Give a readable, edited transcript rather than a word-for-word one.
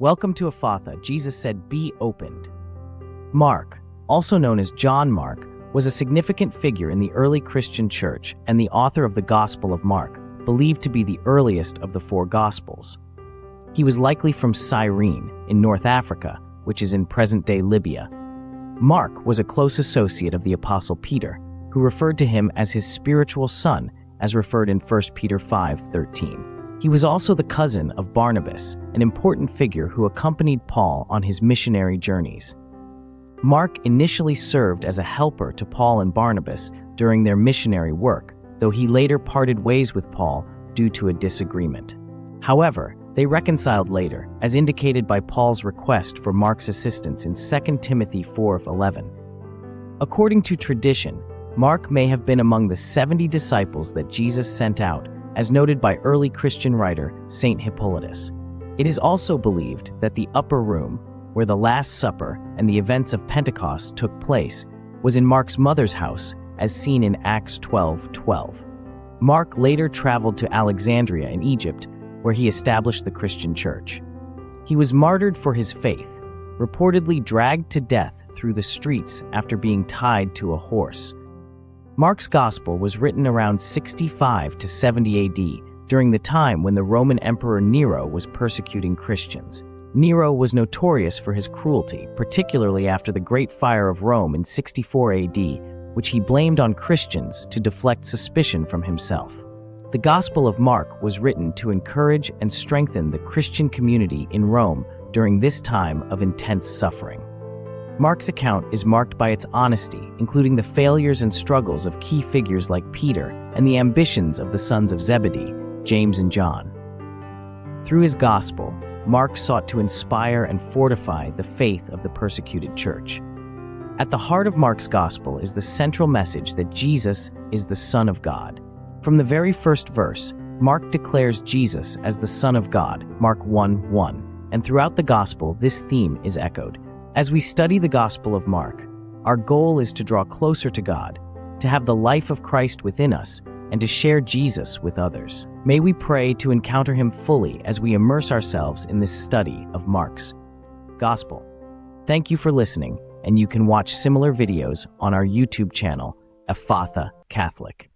Welcome to Ephatha. Jesus said, "Be opened." Mark, also known as John Mark, was a significant figure in the early Christian church and the author of the Gospel of Mark, believed to be the earliest of the four Gospels. He was likely from Cyrene, in North Africa, which is in present-day Libya. Mark was a close associate of the Apostle Peter, who referred to him as his spiritual son, as referred in 1 Peter 5:13. He was also the cousin of Barnabas, an important figure who accompanied Paul on his missionary journeys. Mark initially served as a helper to Paul and Barnabas during their missionary work, though he later parted ways with Paul due to a disagreement. However, they reconciled later, as indicated by Paul's request for Mark's assistance in 2 Timothy 4:11. According to tradition, Mark may have been among the 70 disciples that Jesus sent out, as noted by early Christian writer Saint Hippolytus. It is also believed that the upper room, where the Last Supper and the events of Pentecost took place, was in Mark's mother's house, as seen in Acts 12:12. Mark later traveled to Alexandria in Egypt, where he established the Christian church. He was martyred for his faith, reportedly dragged to death through the streets after being tied to a horse. Mark's Gospel was written around 65 to 70 AD, during the time when the Roman Emperor Nero was persecuting Christians. Nero was notorious for his cruelty, particularly after the Great Fire of Rome in 64 AD, which he blamed on Christians to deflect suspicion from himself. The Gospel of Mark was written to encourage and strengthen the Christian community in Rome during this time of intense suffering. Mark's account is marked by its honesty, including the failures and struggles of key figures like Peter and the ambitions of the sons of Zebedee, James and John. Through his gospel, Mark sought to inspire and fortify the faith of the persecuted church. At the heart of Mark's gospel is the central message that Jesus is the Son of God. From the very first verse, Mark declares Jesus as the Son of God, Mark 1:1, and throughout the gospel this theme is echoed. As we study the Gospel of Mark, our goal is to draw closer to God, to have the life of Christ within us, and to share Jesus with others. May we pray to encounter him fully as we immerse ourselves in this study of Mark's Gospel. Thank you for listening, and you can watch similar videos on our YouTube channel, Ephatha Catholic.